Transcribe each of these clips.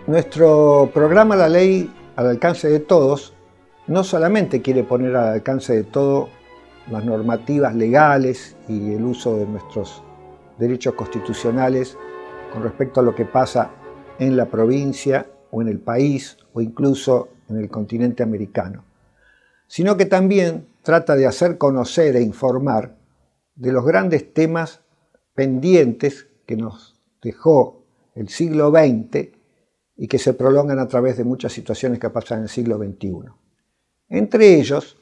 Nuestro programa La Ley al Alcance de Todos no solamente quiere poner al alcance de todos las normativas legales y el uso de nuestros derechos constitucionales con respecto a lo que pasa en la provincia o en el país o incluso en el continente americano, sino que también trata de hacer conocer e informar de los grandes temas pendientes que nos dejó el siglo XX y que se prolongan a través de muchas situaciones que pasan en el siglo XXI. Entre ellos,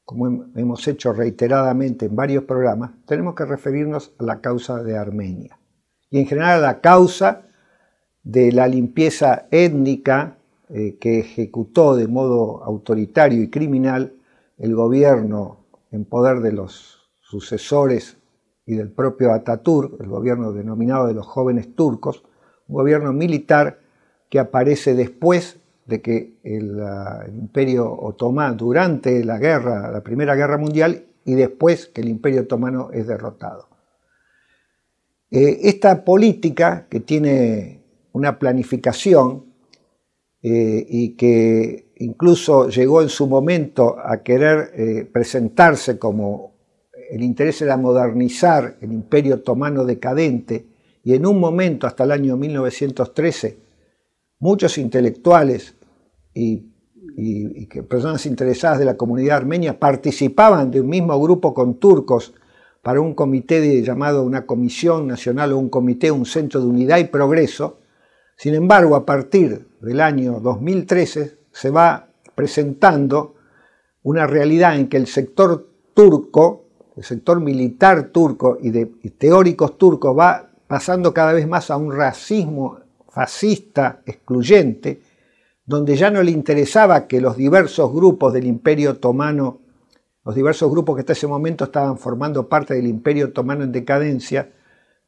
como hemos hecho reiteradamente en varios programas, tenemos que referirnos a la causa de Armenia y en general a la causa de la limpieza étnica que ejecutó de modo autoritario y criminal el gobierno en poder de los sucesores y del propio Atatürk, el gobierno denominado de los jóvenes turcos, un gobierno militar que aparece después de que el Imperio Otomano, durante la Primera Guerra Mundial y después que el Imperio Otomano es derrotado. Esta política, que tiene una planificación y que incluso llegó en su momento a querer presentarse como el interés era modernizar el Imperio Otomano decadente, y en un momento, hasta el año 1913, muchos intelectuales y personas interesadas de la comunidad armenia participaban de un mismo grupo con turcos para un comité llamado una Comisión Nacional o un comité, un centro de unidad y progreso. Sin embargo, a partir del año 2013 se va presentando una realidad en que el sector turco, el sector militar turco y teóricos turcos va pasando cada vez más a un racismo fascista excluyente, donde ya no le interesaba que los diversos grupos del Imperio Otomano, los diversos grupos que hasta ese momento estaban formando parte del Imperio Otomano en decadencia,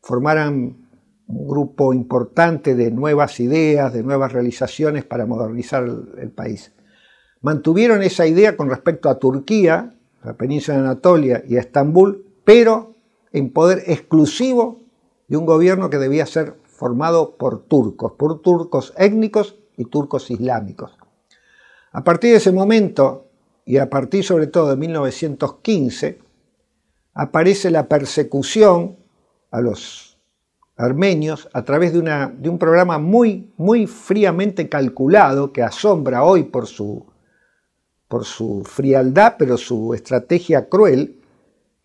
formaran un grupo importante de nuevas ideas, de nuevas realizaciones para modernizar el país. Mantuvieron esa idea con respecto a Turquía, la península de Anatolia y a Estambul, pero en poder exclusivo de un gobierno que debía ser formado por turcos étnicos y turcos islámicos. A partir de ese momento, y a partir sobre todo de 1915, aparece la persecución a los armenios a través de un programa muy fríamente calculado, que asombra hoy por su frialdad, pero su estrategia cruel,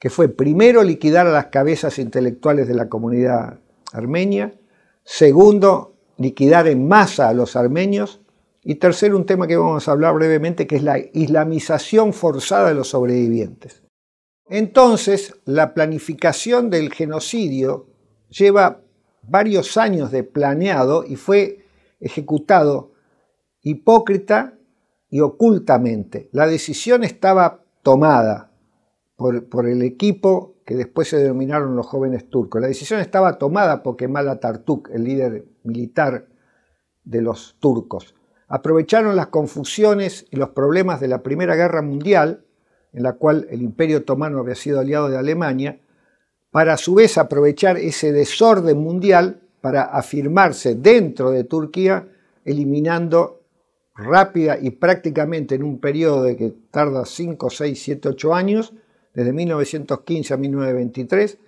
que fue primero liquidar a las cabezas intelectuales de la comunidad armenia, segundo, liquidar en masa a los armenios, y tercero, un tema que vamos a hablar brevemente, que es la islamización forzada de los sobrevivientes. Entonces, la planificación del genocidio lleva varios años de planeado y fue ejecutado hipócrita y ocultamente. La decisión estaba tomada por el equipo que después se denominaron los jóvenes turcos. La decisión estaba tomada por Kemal Atatürk, el líder militar de los turcos. Aprovecharon las confusiones y los problemas de la Primera Guerra Mundial, en la cual el Imperio Otomano había sido aliado de Alemania, para a su vez aprovechar ese desorden mundial para afirmarse dentro de Turquía, eliminando rápida y prácticamente en un periodo de que tarda 5, 6, 7, 8 años, desde 1915 a 1923,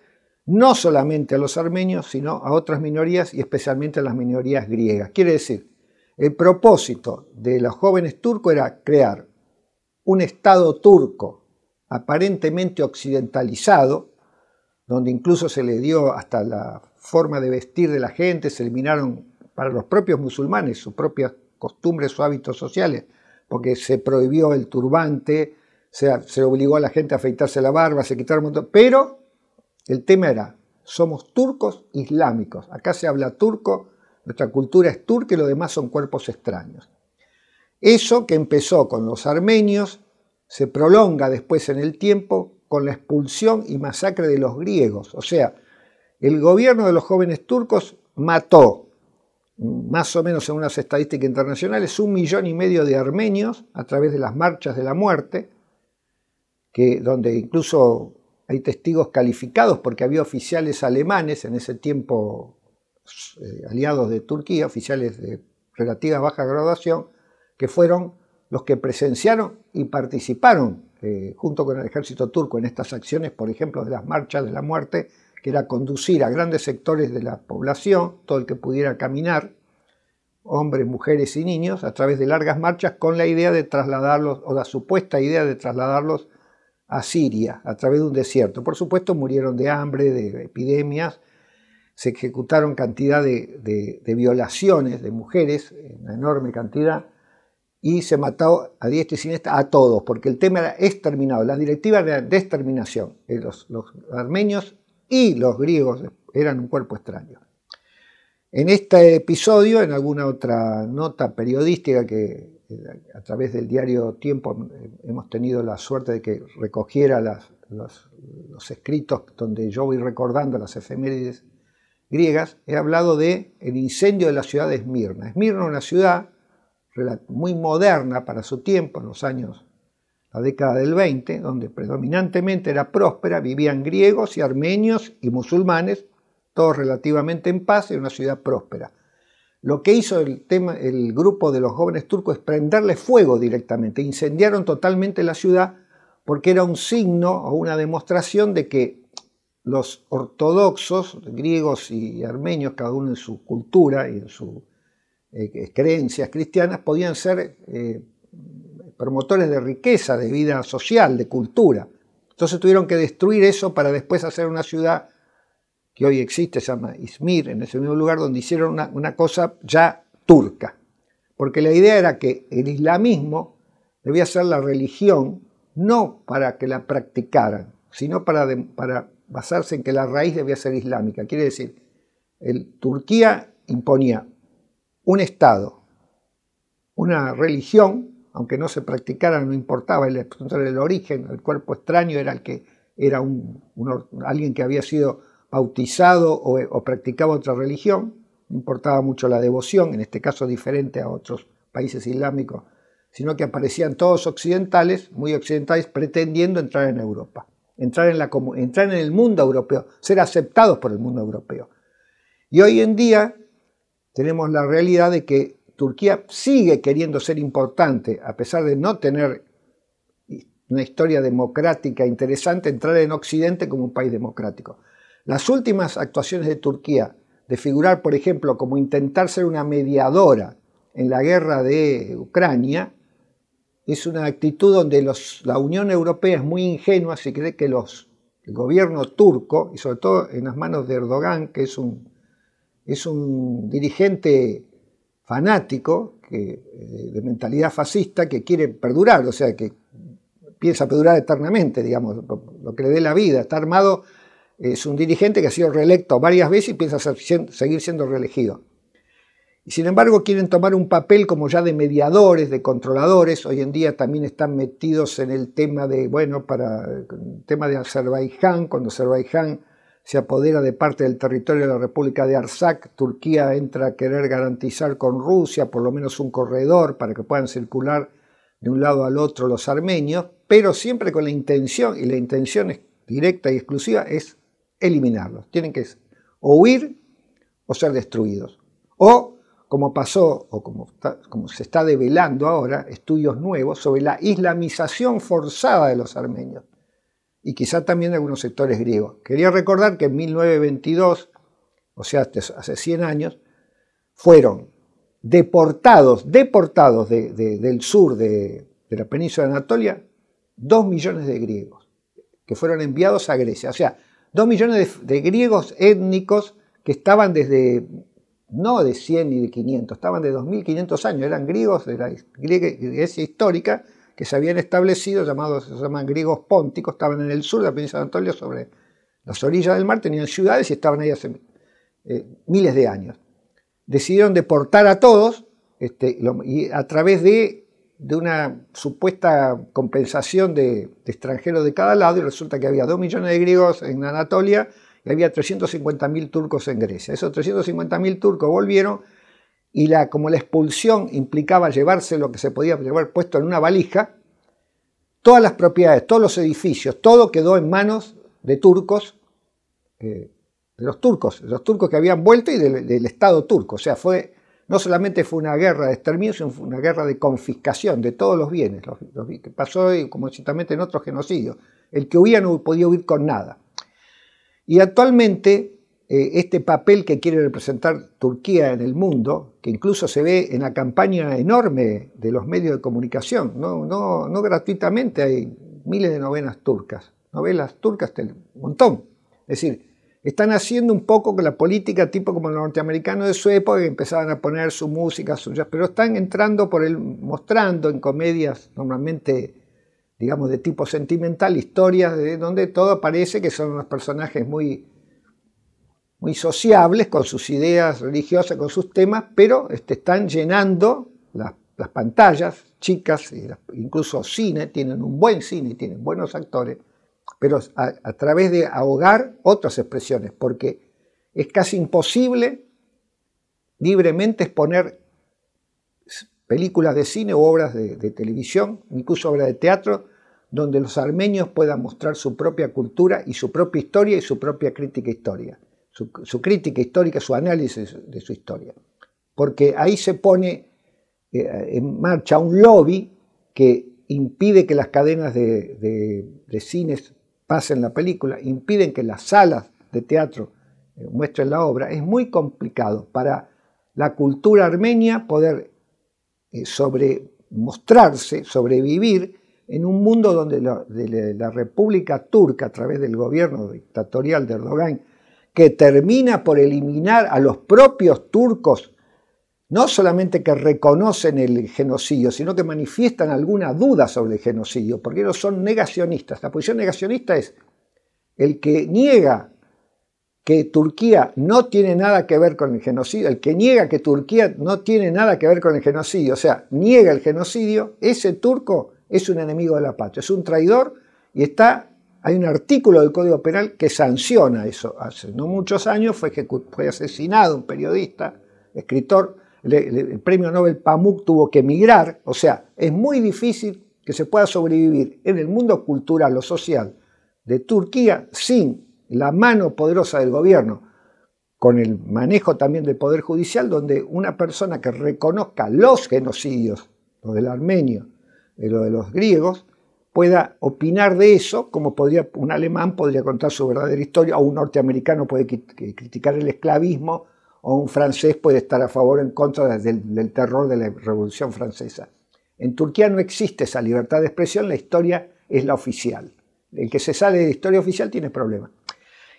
no solamente a los armenios, sino a otras minorías y especialmente a las minorías griegas. Quiere decir, el propósito de los jóvenes turcos era crear un Estado turco aparentemente occidentalizado, donde incluso se le dio hasta la forma de vestir de la gente, se eliminaron para los propios musulmanes sus propias costumbres o hábitos sociales, porque se prohibió el turbante, se obligó a la gente a afeitarse la barba, se quitaron un montón, pero el tema era, somos turcos islámicos, acá se habla turco, nuestra cultura es turca y lo demás son cuerpos extraños. Eso que empezó con los armenios se prolonga después en el tiempo con la expulsión y masacre de los griegos. O sea, el gobierno de los jóvenes turcos mató, más o menos en unas estadísticas internacionales, 1,5 millones de armenios a través de las marchas de la muerte, donde incluso hay testigos calificados porque había oficiales alemanes en ese tiempo aliados de Turquía, oficiales de relativa baja graduación, que fueron los que presenciaron y participaron junto con el ejército turco en estas acciones, por ejemplo, de las marchas de la muerte, que era conducir a grandes sectores de la población, todo el que pudiera caminar, hombres, mujeres y niños, a través de largas marchas con la idea de trasladarlos, o la supuesta idea de trasladarlos a Siria, a través de un desierto. Por supuesto, murieron de hambre, de epidemias, se ejecutaron cantidad de violaciones de mujeres, una enorme cantidad, y se mató a diestra y siniestra a todos, porque el tema era exterminado, las directivas eran de exterminación. Los armenios y los griegos eran un cuerpo extraño. En este episodio, en alguna otra nota periodística que a través del diario Tiempo hemos tenido la suerte de que recogiera los escritos donde yo voy recordando las efemérides griegas, he hablado del incendio de la ciudad de Esmirna. Esmirna es una ciudad muy moderna para su tiempo, en la década del 20, donde predominantemente era próspera, vivían griegos y armenios y musulmanes, todos relativamente en paz, y una ciudad próspera. Lo que hizo el grupo de los jóvenes turcos es prenderle fuego directamente. Incendiaron totalmente la ciudad porque era un signo o una demostración de que los ortodoxos, griegos y armenios, cada uno en su cultura y en sus creencias cristianas, podían ser promotores de riqueza, de vida social, de cultura. Entonces tuvieron que destruir eso para después hacer una ciudad que hoy existe, se llama Izmir, en ese mismo lugar, donde hicieron una cosa ya turca. Porque la idea era que el islamismo debía ser la religión, no para que la practicaran, sino para basarse en que la raíz debía ser islámica. Quiere decir, Turquía imponía un Estado, una religión, aunque no se practicara, no importaba el origen, el cuerpo extraño era el que era alguien que había sido bautizado o practicaba otra religión, no importaba mucho la devoción, en este caso diferente a otros países islámicos, sino que aparecían todos occidentales, muy occidentales, pretendiendo entrar en Europa, entrar en el mundo europeo, ser aceptados por el mundo europeo. Y hoy en día tenemos la realidad de que Turquía sigue queriendo ser importante, a pesar de no tener una historia democrática interesante, entrar en Occidente como un país democrático. Las últimas actuaciones de Turquía, de figurar, por ejemplo, como intentar ser una mediadora en la guerra de Ucrania, es una actitud donde la Unión Europea es muy ingenua si cree que el gobierno turco, y sobre todo en las manos de Erdogan, que es un dirigente fanático, de mentalidad fascista, que quiere perdurar, o sea, que piensa perdurar eternamente, digamos, lo que le dé la vida, está armado. Es un dirigente que ha sido reelecto varias veces y piensa seguir siendo reelegido. Y sin embargo quieren tomar un papel como ya de mediadores, de controladores. Hoy en día también están metidos en el tema de, Azerbaiyán, cuando Azerbaiyán se apodera de parte del territorio de la República de Artsaj, Turquía entra a querer garantizar con Rusia por lo menos un corredor para que puedan circular de un lado al otro los armenios, pero siempre con la intención, y la intención es directa y exclusiva, es eliminarlos. Tienen que o huir o ser destruidos. O, como pasó, o como se está develando ahora, estudios nuevos sobre la islamización forzada de los armenios. Y quizá también de algunos sectores griegos. Quería recordar que en 1922, o sea, hace 100 años, fueron deportados del sur de la península de Anatolia 2 millones de griegos que fueron enviados a Grecia. O sea, 2 millones de griegos étnicos que estaban no de 100 ni de 500, estaban de 2500 años, eran griegos de la Grecia histórica que se habían establecido, se llaman griegos pónticos, estaban en el sur de la península de Anatolia, sobre las orillas del mar, tenían ciudades y estaban ahí hace miles de años. Decidieron deportar a todos y a través de una supuesta compensación de extranjeros de cada lado, y resulta que había 2 millones de griegos en Anatolia y había 350.000 turcos en Grecia. Esos 350.000 turcos volvieron y como la expulsión implicaba llevarse lo que se podía llevar puesto en una valija, todas las propiedades, todos los edificios, todo quedó en manos de turcos, de los turcos que habían vuelto y del Estado turco. O sea, fue no solamente fue una guerra de exterminio, sino fue una guerra de confiscación de todos los bienes, que pasó como ciertamente en otros genocidios. El que huía no podía huir con nada. Y actualmente este papel que quiere representar Turquía en el mundo, que incluso se ve en la campaña enorme de los medios de comunicación, no gratuitamente, hay miles de novelas turcas, un montón. Es decir, están haciendo un poco con la política tipo como los norteamericanos de su época, que empezaban a poner su música, pero están entrando mostrando en comedias normalmente, digamos, de tipo sentimental, historias donde todo parece que son unos personajes muy sociables, con sus ideas religiosas, con sus temas, pero están llenando las pantallas, chicas, incluso cine, tienen un buen cine, tienen buenos actores, pero a través de ahogar otras expresiones, porque es casi imposible libremente exponer películas de cine o obras de televisión, incluso obras de teatro, donde los armenios puedan mostrar su propia cultura y su propia historia y su propia crítica histórica. Su crítica histórica, su análisis de su historia. Porque ahí se pone en marcha un lobby que impide que las cadenas de cines pasen la película, impiden que las salas de teatro muestren la obra. Es muy complicado para la cultura armenia poder sobrevivir en un mundo donde la República Turca, a través del gobierno dictatorial de Erdogan, que termina por eliminar a los propios turcos, no solamente que reconocen el genocidio, sino que manifiestan alguna duda sobre el genocidio, porque ellos son negacionistas. La posición negacionista es el que niega que Turquía no tiene nada que ver con el genocidio, el que niega que Turquía no tiene nada que ver con el genocidio, o sea, niega el genocidio, ese turco es un enemigo de la patria, es un traidor y hay un artículo del Código Penal que sanciona eso. Hace no muchos años fue asesinado un periodista, escritor, el premio Nobel Pamuk tuvo que emigrar, o sea, es muy difícil que se pueda sobrevivir en el mundo cultural o social de Turquía sin la mano poderosa del gobierno, con el manejo también del Poder Judicial, donde una persona que reconozca los genocidios, lo del armenio, lo de los griegos, pueda opinar de eso, como un alemán podría contar su verdadera historia, o un norteamericano puede criticar el esclavismo, o un francés puede estar a favor o en contra del terror de la Revolución Francesa. En Turquía no existe esa libertad de expresión, la historia es la oficial. El que se sale de la historia oficial tiene problemas.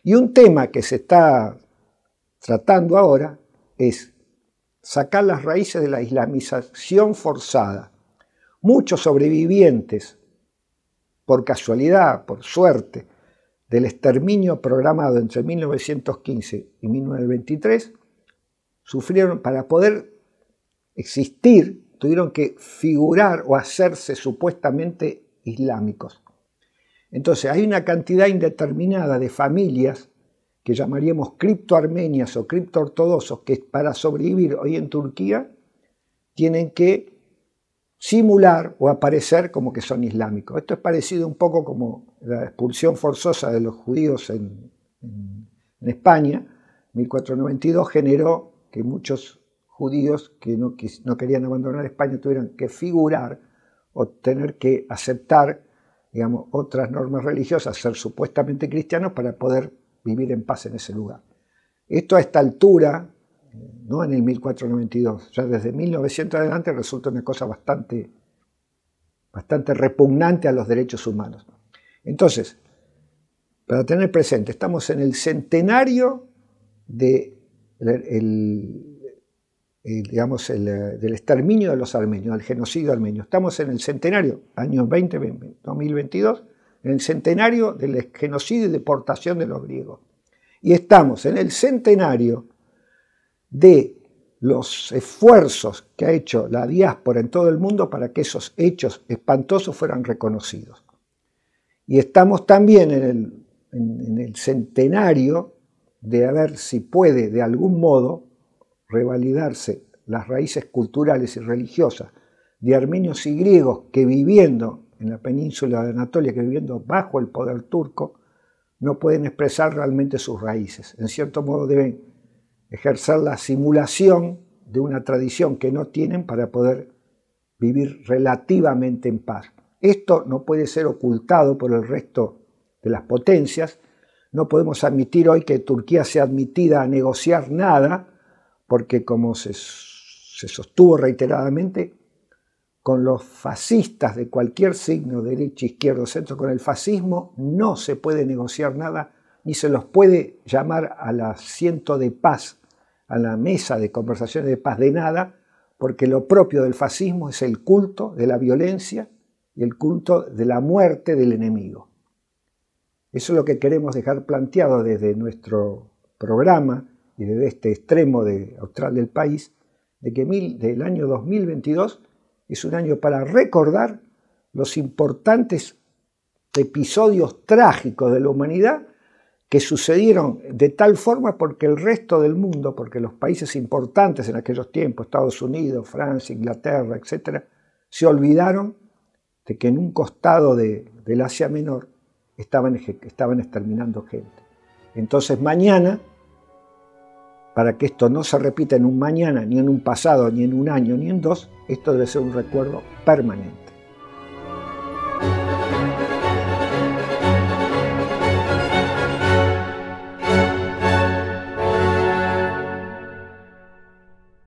Y un tema que se está tratando ahora es sacar las raíces de la islamización forzada. Muchos sobrevivientes, por casualidad, por suerte, del exterminio programado entre 1915 y 1923, sufrieron, para poder existir, tuvieron que figurar o hacerse supuestamente islámicos. Entonces hay una cantidad indeterminada de familias que llamaríamos criptoarmenias o criptoortodoxos que para sobrevivir hoy en Turquía tienen que simular o aparecer como que son islámicos. Esto es parecido un poco como la expulsión forzosa de los judíos en España. 1492 generó que muchos judíos que no querían abandonar España tuvieran que figurar o tener que aceptar, digamos, otras normas religiosas, ser supuestamente cristianos para poder vivir en paz en ese lugar. Esto a esta altura, no en el 1492, ya desde 1900 adelante resulta una cosa bastante repugnante a los derechos humanos. Entonces, para tener presente, estamos en el centenario del exterminio de los armenios, del genocidio armenio. Estamos en el centenario, año 2022, en el centenario del genocidio y deportación de los griegos. Y estamos en el centenario de los esfuerzos que ha hecho la diáspora en todo el mundo para que esos hechos espantosos fueran reconocidos. Y estamos también en el centenario de ver si puede de algún modo revalidarse las raíces culturales y religiosas de armenios y griegos que viviendo en la península de Anatolia, que viviendo bajo el poder turco, no pueden expresar realmente sus raíces. En cierto modo deben ejercer la simulación de una tradición que no tienen para poder vivir relativamente en paz. Esto no puede ser ocultado por el resto de las potencias. No podemos admitir hoy que Turquía sea admitida a negociar nada, porque como se sostuvo reiteradamente, con los fascistas de cualquier signo, derecha, izquierda, centro, con el fascismo no se puede negociar nada, ni se los puede llamar al asiento de paz, a la mesa de conversaciones de paz de nada, porque lo propio del fascismo es el culto de la violencia y el culto de la muerte del enemigo. Eso es lo que queremos dejar planteado desde nuestro programa y desde este extremo austral del país, de que el año 2022 es un año para recordar los importantes episodios trágicos de la humanidad que sucedieron de tal forma porque el resto del mundo, porque los países importantes en aquellos tiempos, Estados Unidos, Francia, Inglaterra, etc., se olvidaron de que en un costado del Asia Menor estaban exterminando gente. Entonces mañana, para que esto no se repita en un mañana, ni en un pasado, ni en un año, ni en dos, esto debe ser un recuerdo permanente.